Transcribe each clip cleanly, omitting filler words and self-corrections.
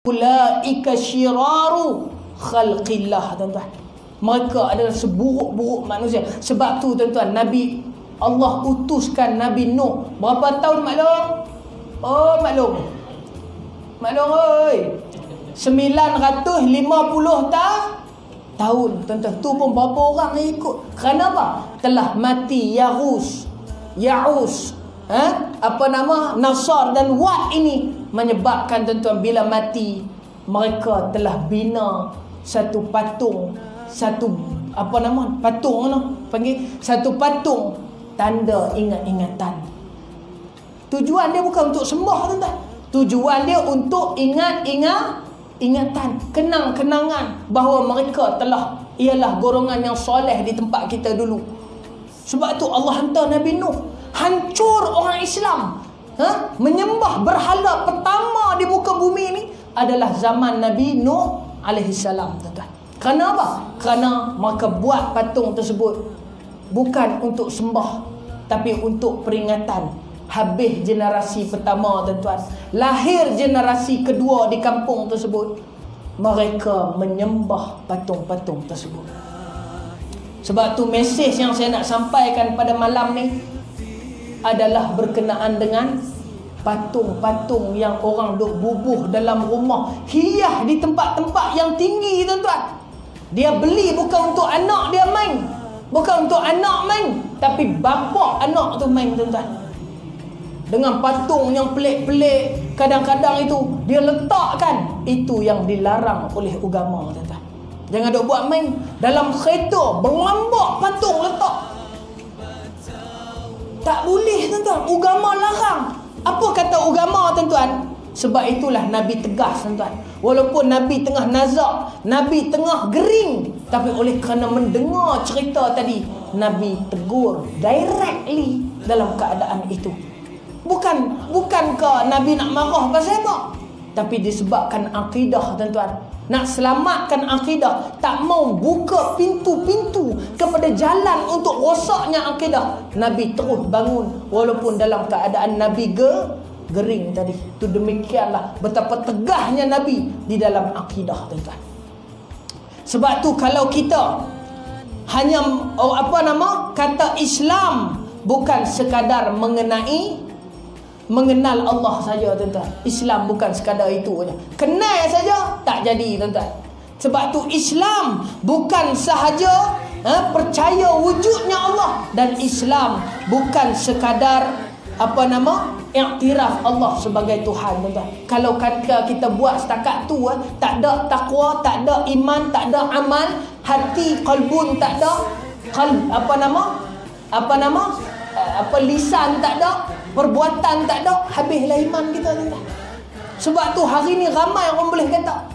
ulaika syiraru khalqillah, tuan-tuan. Mereka adalah seburuk-buruk manusia. Sebab tu tuan-tuan, Nabi Allah utuskan Nabi Nuh berapa tahun maklum? Oh maklum oi, 950 tahun tuan-tuan. Tu pun berapa orang yang ikut. Kerana apa? Telah mati Ya'us, Nasar dan Wad ini, menyebabkan tuan-tuan bila mati mereka telah bina satu patung, satu patung tanda ingat-ingatan. Tujuan dia bukan untuk sembah tuan-tuan. Tujuan dia untuk ingatan, kenang-kenangan bahawa mereka ialah golongan yang soleh di tempat kita dulu. Sebab tu Allah hantar Nabi Nuh, hancur orang Islam. Menyembah berhala pertama di muka bumi ini adalah zaman Nabi Nuh alaihissalam, tuan-tuan. Kerana apa? Kerana mereka buat patung tersebut bukan untuk sembah, tapi untuk peringatan. Habis generasi pertama tuan-tuan, lahir generasi kedua di kampung tersebut, mereka menyembah patung-patung tersebut. Sebab tu mesej yang saya nak sampaikan pada malam ni adalah berkenaan dengan patung-patung yang orang duk bubuh dalam rumah, hias di tempat-tempat yang tinggi tuan-tuan. Dia beli bukan untuk anak dia main, bukan untuk anak main, tapi bapa anak tu main tuan-tuan. Dengan patung yang pelik-pelik, kadang-kadang itu dia letakkan. Itu yang dilarang oleh agama tuan-tuan. Jangan duk buat main. Dalam kereta berlambak patung letak, tak boleh tuan-tuan. Agama larang. Apa kata agama tuan-tuan? Sebab itulah Nabi tegas tuan-tuan. Walaupun Nabi tengah nazak, Nabi tengah gering, tapi oleh kerana mendengar cerita tadi, Nabi tegur directly dalam keadaan itu. Bukankah Nabi nak marah pasal apa? Tapi disebabkan akidah tuan-tuan. Nak selamatkan akidah, tak mau buka pintu-pintu kepada jalan untuk rosaknya akidah. Nabi terus bangun walaupun dalam keadaan Nabi gering tadi. Itu demikianlah betapa tegahnya Nabi di dalam akidah tuan-tuan. Sebab tu kalau kita hanya kata Islam bukan sekadar mengenal Allah saja tuan-tuan. Islam bukan sekadar itu saja. Kenal saja tak jadi tuan-tuan. Sebab tu Islam bukan sahaja percaya wujudnya Allah, dan Islam bukan sekadar iktiraf Allah sebagai Tuhan tuan-tuan. Kalau kata kita buat setakat tu, tak ada takwa, tak ada iman, tak ada amal, hati qalbun tak ada, lisan tak ada, perbuatan tak ada, habislah iman kita tuan-tuan. Sebab tu hari ni ramai orang boleh kata,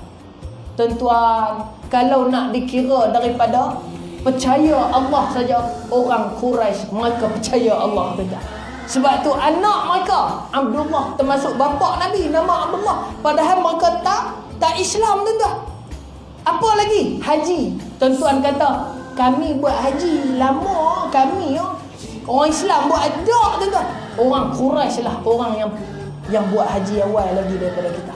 tuan-tuan, kalau nak dikira daripada percaya Allah saja, orang Quraisy mereka percaya Allah tuan-tuan. Sebab tu anak mereka Abdullah, termasuk bapa Nabi nama Abdullah, padahal mereka tak Islam tuan-tuan. Apa lagi? Haji. Tuan-tuan kata, kami buat haji lama, kami orang Islam buat ada tuan-tuan. Orang Quraisy lah orang yang buat haji awal lagi daripada kita.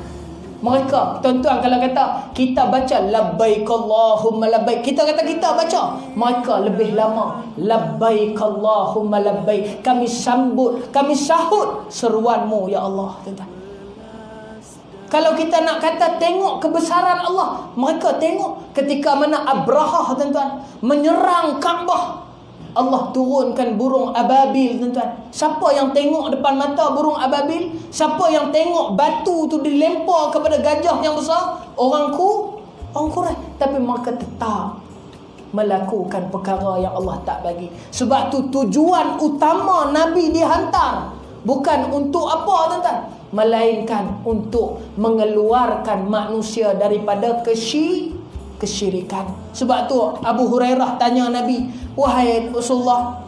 Mereka tuan-tuan kalau kata kita baca labbaik Allahumma labbaik, kita kata kita baca, mereka lebih lama labbaik Allahumma labbaik, kami sambut, kami sahut seruanmu ya Allah tuan-tuan. Kalau kita nak kata tengok kebesaran Allah, mereka tengok ketika mana Abrahah tuan-tuan menyerang Kaabah, Allah turunkan burung ababil tuan-tuan. Siapa yang tengok depan mata burung ababil? Siapa yang tengok batu tu dilempar kepada gajah yang besar? Orang Quraisy. Tapi mereka tetap melakukan perkara yang Allah tak bagi. Sebab tu tujuan utama Nabi dihantar bukan untuk apa tuan-tuan, melainkan untuk mengeluarkan manusia daripada kesyirikan. Sebab tu Abu Hurairah tanya Nabi, wahai Rasulullah,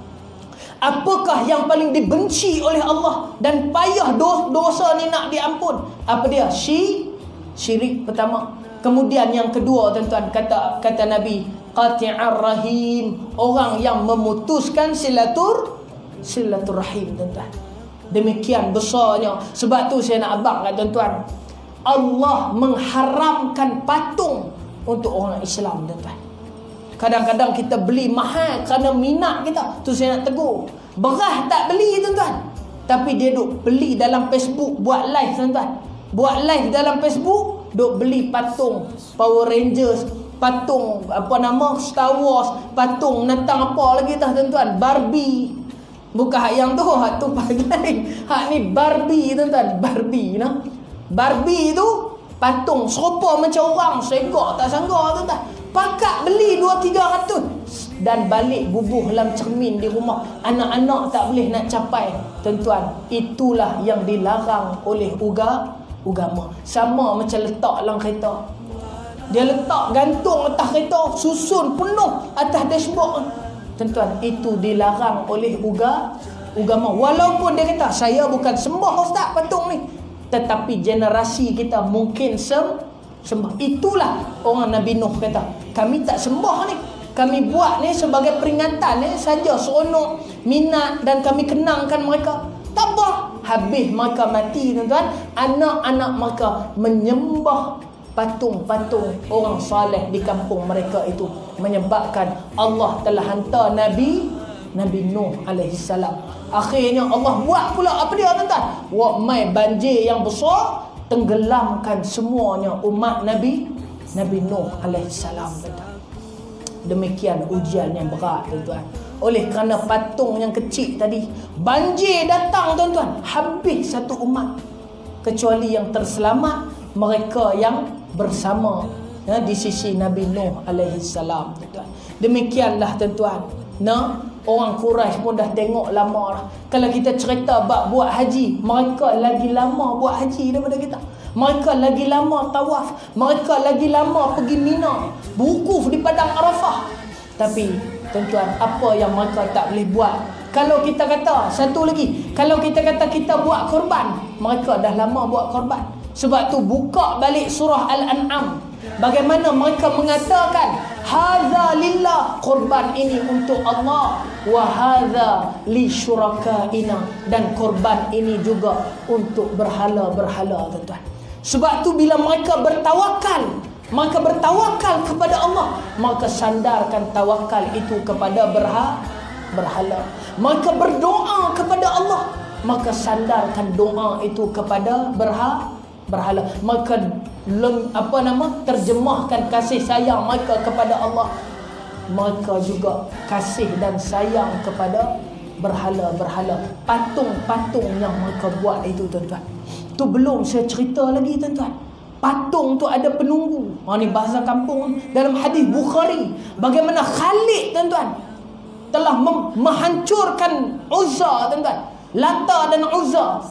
apakah yang paling dibenci oleh Allah dan payah dosa ni nak diampun? Apa dia? Syirik pertama. Kemudian yang kedua tuan-tuan, kata Nabi, qati'ar rahim, orang yang memutuskan silaturahim tuan-tuan. Demikian besarnya. Sebab tu saya nak abang kat tuan-tuan, Allah mengharamkan patung untuk orang Islam, tuan-tuan. Kadang-kadang kita beli mahal kerana minat kita. Tu saya nak tegur. Beras tak beli, tuan-tuan, tapi dia duk beli dalam Facebook, buat live, tuan-tuan. Buat live dalam Facebook, duk beli patung Power Rangers, patung Star Wars, patung Natang apa lagi dah, tuan-tuan, Barbie. Bukan hak yang tu, hak tu pakai. Hak ni Barbie, tuan-tuan. Barbie nah. Barbie tu patung serupa macam orang, segak tak sangka, tuan-tuan. Pakat beli 200-300 dan balik bubuh dalam cermin di rumah. Anak-anak tak boleh nak capai, tuan-tuan. Itulah yang dilarang oleh agama. Sama macam letak dalam kereta. Dia letak gantung atas kereta, susun penuh atas dashboard. Tuan-tuan, itu dilarang oleh agama. Walaupun dia kata, saya bukan sembah ustaz patung ni, tetapi generasi kita mungkin sembah. Itulah orang Nabi Nuh kata, kami tak sembah ni, kami buat ni sebagai peringatan ni saja, seronok, minat, dan kami kenangkan mereka. Tak apa. Habis mereka mati, tuan-tuan, anak-anak mereka menyembah patung-patung orang saleh di kampung mereka itu, menyebabkan Allah telah hantar Nabi Nuh alaihi salam. Akhirnya Allah buat pula apa dia, tuan-tuan? Buat mai banjir yang besar, tenggelamkan semuanya umat Nabi Nuh alaihi salam, tuan-tuan. Demikian ujian yang berat, tuan-tuan. Oleh kerana patung yang kecil tadi, banjir datang, tuan-tuan, habis satu umat. Kecuali yang terselamat, mereka yang bersama di sisi Nabi Nuh alaihi salam, tuan-tuan. Demikianlah, tuan-tuan. Orang Quraisy pun dah tengok lama dah. Kalau kita cerita bab buat haji, mereka lagi lama buat haji daripada kita. Mereka lagi lama tawaf, mereka lagi lama pergi Mina, wukuf di padang Arafah. Tapi tuan-tuan, apa yang mereka tak boleh buat? Kalau kita kata, satu lagi, kalau kita kata kita buat korban, mereka dah lama buat korban. Sebab tu buka balik surah Al-An'am, bagaimana mereka mengatakan, hadza lillah, korban ini untuk Allah, wa hadza li syurakaina, dan korban ini juga untuk berhala-berhala, tuan-tuan. Sebab tu bila mereka bertawakal kepada Allah, maka sandarkan tawakal itu kepada berhala. Mereka berdoa kepada Allah, maka sandarkan doa itu kepada berhala. Maka terjemahkan kasih sayang mereka kepada Allah, mereka juga kasih dan sayang kepada berhala-berhala, patung-patung yang mereka buat itu, tuan-tuan. Tu belum saya cerita lagi, tuan-tuan. Patung tu ada penunggu. Ni bahasa kampung. Dalam hadis Bukhari, bagaimana Khalid, tuan-tuan, telah menghancurkan Uzza, tuan-tuan. Lata dan Uzza.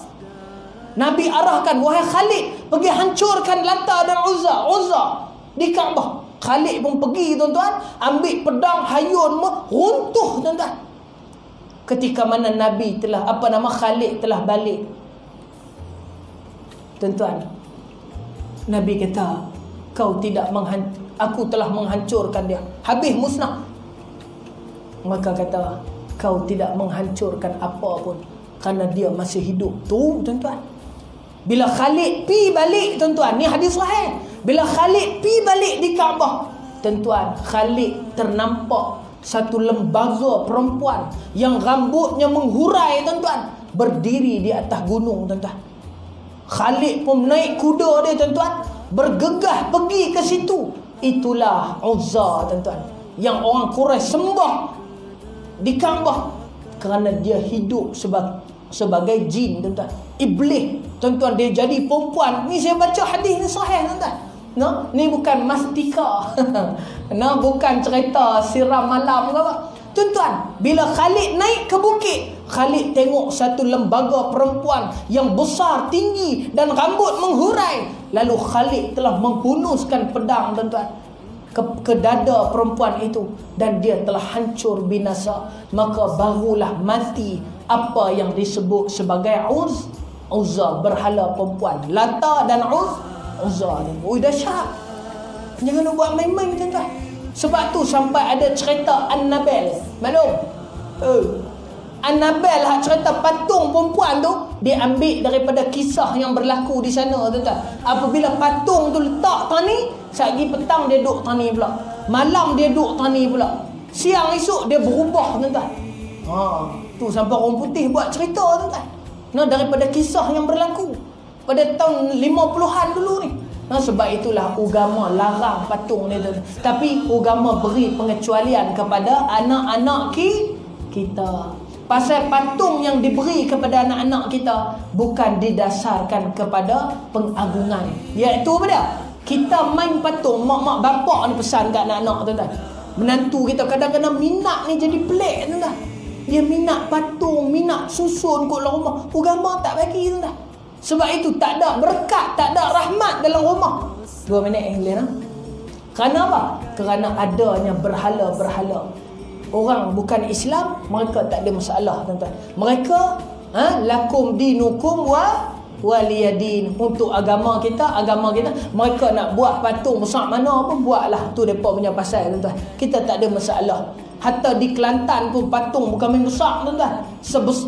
Nabi arahkan, wahai Khalid, pergi hancurkan Lata dan Uzza di Kaabah. Khalid pun pergi, tuan-tuan, ambil pedang, hayun, runtuh, tuan-tuan. Ketika mana Nabi Khalid telah balik, tuan-tuan, Nabi kata, aku telah menghancurkan dia, habis musnah. Maka kata, kau tidak menghancurkan apa pun, kerana dia masih hidup. Tu, tuan-tuan, bila Khalid pi balik, tuan-tuan, ni hadis sahih. Bila Khalid pi balik di Kaabah, tuan-tuan, Khalid ternampak satu lembaga perempuan yang rambutnya menghurai, tuan-tuan, berdiri di atas gunung, tuan-tuan. Khalid pun naik kuda dia, tuan-tuan, bergegas pergi ke situ. Itulah Uzza, tuan-tuan, yang orang Quraisy sembah di Kaabah, kerana dia hidup sebagai jin, tuan-tuan. Iblis, tuan-tuan, dia jadi perempuan. Ni saya baca hadis ni sahih, tuan-tuan. Ni bukan mastika. Bukan cerita siram malam ke apa. Tuan-tuan, bila Khalid naik ke bukit, Khalid tengok satu lembaga perempuan yang besar, tinggi dan rambut menghurai. Lalu Khalid telah menghunuskan pedang, tuan-tuan, ke dada perempuan itu, dan dia telah hancur binasa. Maka barulah mati apa yang disebut sebagai Uzza, berhala perempuan. Lata dan Uzza. Dahsyat. Jangan buat main-main, tuan-tuan. Sebab tu sampai ada cerita Annabel. Maklum? Annabel hak cerita patung perempuan tu, dia ambil daripada kisah yang berlaku di sana, tuan-tuan. Apabila patung tu letak tani, sehari petang dia duduk tani pula, malam dia duduk tani pula, siang esok dia berubah, tuan-tuan. Tu sampai orang putih buat cerita, tuan-tuan. Daripada kisah yang berlaku pada tahun 50-an dulu ni. Sebab itulah agama larang patung ni, tuan-tuan. Tapi agama beri pengecualian kepada anak-anak kita. Pasal patung yang diberi kepada anak-anak kita bukan didasarkan kepada pengagungan, iaitu apa dia? Kita main patung, mak-mak bapak ni pesan kat anak-anak, tuan-tuan. Menantu kita kadang-kadang minat ni jadi pelik, tuan-tuan. Dia minat patung, minat susun kat dalam rumah. Agama tak bagi, tuan-tuan. Sebab itu tak ada berkat, tak ada rahmat dalam rumah. 2 minit boleh tak? Kerana apa? Kerana adanya berhala-berhala. Orang bukan Islam, mereka tak ada masalah, tuan-tuan. Mereka lakum dinukum waliyadin. Untuk agama kita, mereka nak buat patung besar mana pun buatlah, tu depa punya pasal, tuan-tuan. Kita tak ada masalah. Hatta di Kelantan pun patung bukan main besar, tuan-tuan.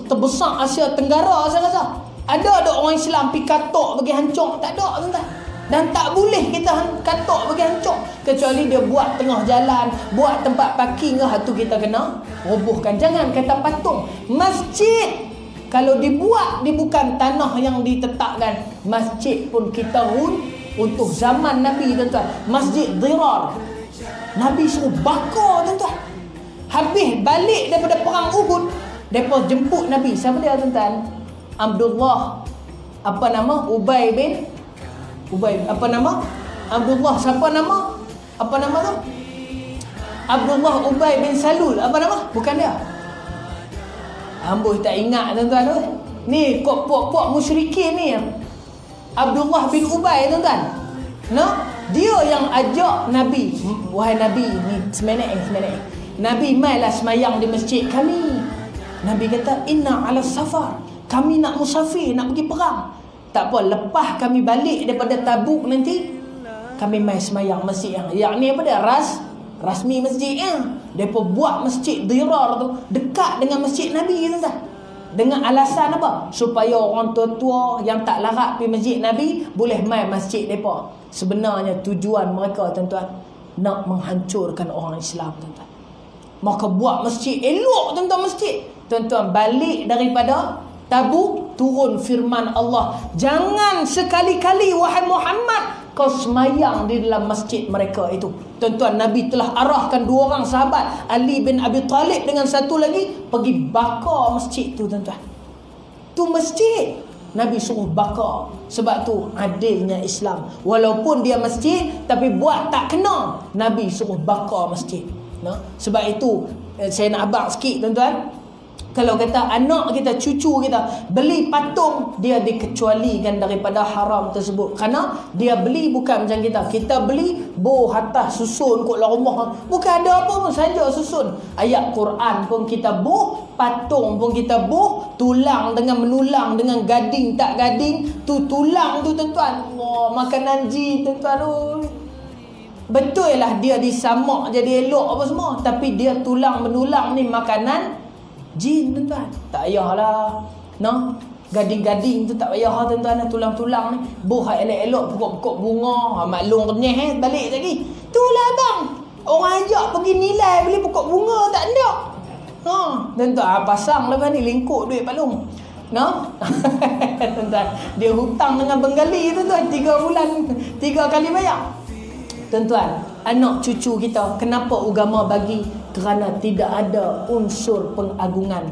Terbesar Asia Tenggara saya rasa. Ada orang Islam pergi katok bagi hancur, tak ada, tuan-tuan. Dan tak boleh kita katok bagi hancur, kecuali dia buat tengah jalan, buat tempat parking ke, tu kita kena robohkan. Jangan kata patung. Masjid kalau dibuat, dia bukan tanah yang ditetapkan. Masjid pun kita untuk zaman Nabi, tuan-tuan. Masjid Dirar, Nabi suruh bakar, tuan-tuan. Habis balik daripada perang Uhud, mereka jemput Nabi. Siapa dia, tuan-tuan? Abdullah Ubay, apa nama? Abdullah, siapa nama? Apa nama tu? Abdullah Ubay bin Salul. Apa nama? Bukan dia. Amboi tak ingat, tuan-tuan tu. Ni puak-puak musyrikin ni. Abdullah bin Ubay, tuan-tuan. Dia yang ajak Nabi. Wahai Nabi, ni semenek. Nabi, mailah semayang di masjid kami. Nabi kata, inna ala safar. Kami nak musafir, nak pergi perang. Tak apa, lepas kami balik daripada Tabuk nanti, kami mai semayang masjid yang ni apa dia? Rasmi masjidnya. Mereka buat masjid Dirar tu dekat dengan masjid Nabi, tuan-tuan. Dengan alasan apa? Supaya orang tua-tua yang tak larat pergi masjid Nabi boleh mai masjid mereka. Sebenarnya tujuan mereka, tuan-tuan, nak menghancurkan orang Islam, tuan-tuan. Maka buat masjid elok, tuan-tuan, masjid. Tuan-tuan, balik daripada Tabuk, turun firman Allah, jangan sekali-kali wahai Muhammad kau semayang di dalam masjid mereka itu. Tuan-tuan, Nabi telah arahkan 2 orang sahabat, Ali bin Abi Talib dengan satu lagi, pergi bakar masjid tu, tuan-tuan. Tu masjid Nabi suruh bakar. Sebab tu adilnya Islam, walaupun dia masjid tapi buat tak kena, Nabi suruh bakar masjid. Sebab itu saya nak abang sikit, tuan-tuan. Kalau kata anak kita, cucu kita beli patung, dia dikecualikan daripada haram tersebut. Kerana dia beli bukan macam kita. Kita beli boh atas susun kat dalam rumah. Bukan ada apa pun saja susun. Ayat Quran pun kita boh, patung pun kita boh, tulang dengan menulang dengan gading tak gading. Tu tulang tu, tuan-tuan. Wah, makanan ji, tuan-tuan. Betul lah dia disamak jadi elok apa semua, tapi dia tulang menulang ni makanan jin, tuan-tuan. Tak payahlah. Gading-gading tu tak payah, tuan-tuan. Tulang-tulang ni buh elok-elok, pokok-pokok bunga, maklum kenyeh balik lagi. Itulah bang, orang ajak pergi nilai beli pokok bunga tak ada. Tuan-tuan, pasang lepas ni lingkuk duit palung. Tuan-tuan, dia hutang dengan Bengali, tuan-tuan, 3 bulan 3 kali bayar. Tuan-tuan, anak cucu kita, kenapa agama bagi? Kerana tidak ada unsur pengagungan.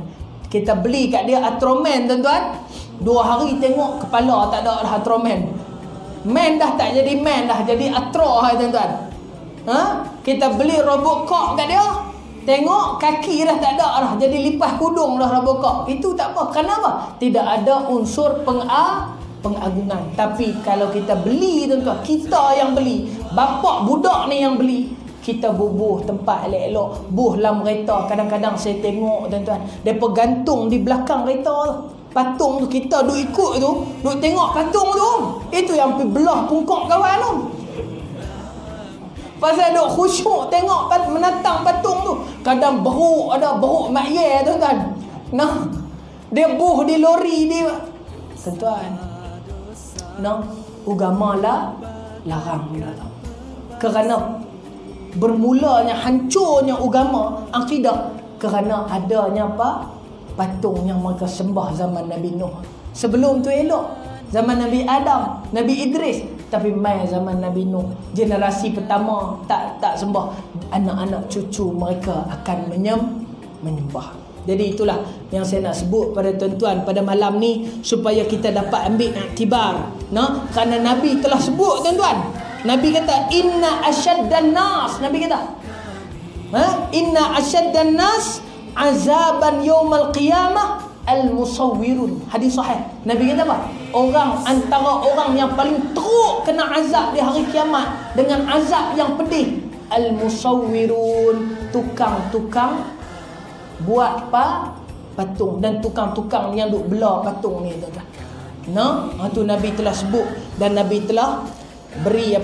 Kita beli kat dia Atroman, tuan-tuan, 2 hari tengok kepala tak ada dah Atroman. Man dah tak jadi man, dah jadi Atro, tuan-tuan. Kita beli Robocop kat dia, tengok kaki dah tak ada dah, jadi lipas kudung dah Robocop. Itu tak apa. Kenapa? Tidak ada unsur pengagungan. Tapi kalau kita beli, tuan-tuan, kita yang beli, bapak budak ni yang beli, kita bubuh tempat elok-elok, buh dalam kereta. Kadang-kadang saya tengok, tuan-tuan, mereka gantung di belakang kereta tu. Patung tu kita duk ikut tu, duk tengok patung tu. Itu yang pergi belah pungkok kawan tu. Pasal duk khusyuk tengok menatang patung tu. Kadang beruk, ada beruk mak ye, tuan-tuan. Nah, dia buh di lori dia. Tuan-tuan, nah, agama lah larang dah tau. Kerana bermulanya hancurnya agama, akidah, kerana adanya apa? Patung yang mereka sembah zaman Nabi Nuh. Sebelum tu elok, zaman Nabi Adam, Nabi Idris. Tapi mai zaman Nabi Nuh, generasi pertama tak sembah. Anak-anak cucu mereka akan menyembah. Jadi itulah yang saya nak sebut pada tuan-tuan pada malam ni, supaya kita dapat ambil iktibar. Nah, kerana Nabi telah sebut tuan-tuan. Nabi kata inna asyaddan nas. Nabi kata, inna asyaddan nas azaban yaumal qiyamah al-musawwirun. Hadis sahih. Nabi kata apa? Antara orang yang paling teruk kena azab di hari kiamat dengan azab yang pedih, al-musawwirun, tukang-tukang buat patung dan tukang-tukang yang duk belah patung ni tuan-tuan. Nah, tu Nabi telah sebut dan Nabi telah beri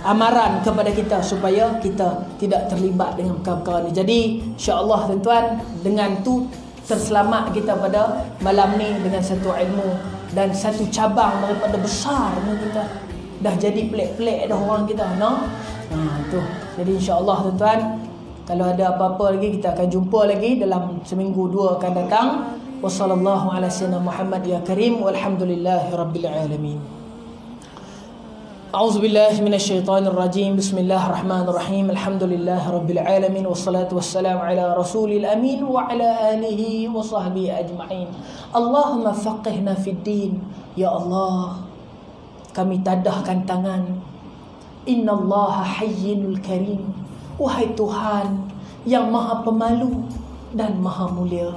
amaran kepada kita supaya kita tidak terlibat dengan perkara ni. Jadi insya-Allah tuan-tuan, dengan tu terselamat kita pada malam ni dengan satu ilmu dan satu cabang daripada besar ni kita. Dah jadi pelik-pelik dah orang kita, no? Tu. Jadi insya-Allah tuan-tuan, kalau ada apa-apa lagi kita akan jumpa lagi dalam seminggu dua akan datang. Wassallallahu ala sayyidina Muhammad ya karim walhamdulillahirabbil alamin. أعوذ بالله من الشيطان الرجيم بسم الله الرحمن الرحيم الحمد لله رب العالمين والصلاة والسلام على رسول الأمين وعلى آله وصحبه أجمعين اللهم فقهنا في الدين يا الله kami tadahkan tangan Inna Allah hayyinul karim, wahai Tuhan yang maha pemalu dan maha mulia,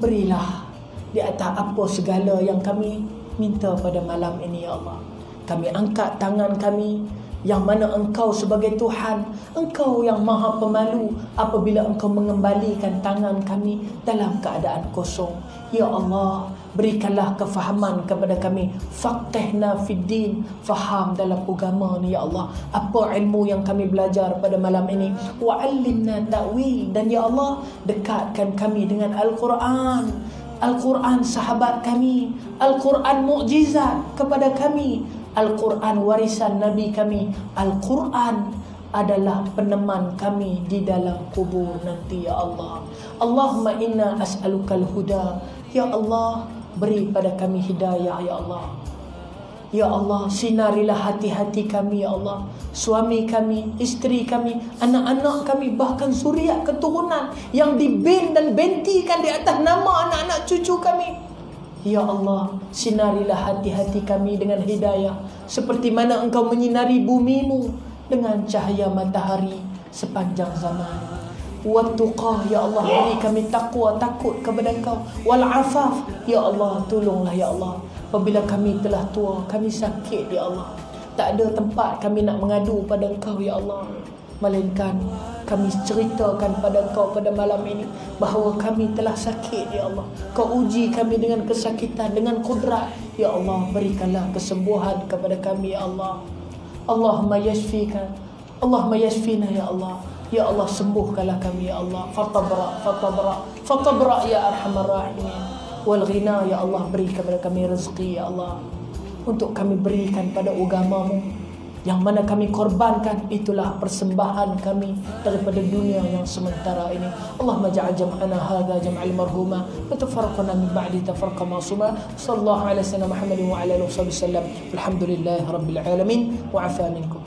berilah di atas apa segala yang kami minta pada malam ini ya Allah. Kami angkat tangan kami yang mana Engkau sebagai Tuhan, Engkau yang maha pemalu apabila Engkau mengembalikan tangan kami dalam keadaan kosong. Ya Allah, berikanlah kefahaman kepada kami. Faqihna fid din, faham dalam agama ni ya Allah. Apa ilmu yang kami belajar pada malam ini. Wa'allimna ta'wil, dan ya Allah dekatkan kami dengan Al-Quran. Al-Quran sahabat kami, Al-Quran mukjizat kepada kami, Al-Quran warisan Nabi kami, Al-Quran adalah peneman kami di dalam kubur nanti ya Allah. Allahumma inna as'alukal huda, ya Allah beri pada kami hidayah ya Allah. Ya Allah, sinarilah hati-hati kami ya Allah, suami kami, isteri kami, anak-anak kami, bahkan zuriat keturunan yang dibin dan bentikan di atas nama anak-anak cucu kami. Ya Allah, sinarilah hati-hati kami dengan hidayah, seperti mana Engkau menyinari bumimu dengan cahaya matahari sepanjang zaman. Wattuqah, ya Allah, beri kami takwa, takut kepada Engkau. Wal afaf, ya Allah, tolonglah ya Allah. Apabila kami telah tua, kami sakit ya Allah, tak ada tempat kami nak mengadu pada Engkau ya Allah, melainkan kami ceritakan pada Engkau pada malam ini bahawa kami telah sakit ya Allah. Kau uji kami dengan kesakitan, dengan kudrat ya Allah, berikanlah kesembuhan kepada kami ya Allah. Allahumma yashfika, Allahumma yashfina ya Allah. Ya Allah, sembuhkanlah kami ya Allah. Fatabra ya arhamar rahimin. Wal ghina ya Allah, beri kepada kami rezeki ya Allah, untuk kami berikan pada agama-Mu yang mana kami korbankan. Itulah persembahan kami daripada dunia yang sementara ini. Allahumma ja'al jam'ana hadha jam'al marhuma wa tafarraqna min ba'di tafarruqan ma'suma. Sallallahu ala sayyidina Muhammadin wa ala alihi wasallam. Alhamdulillahi rabbil alamin wa afa minkum.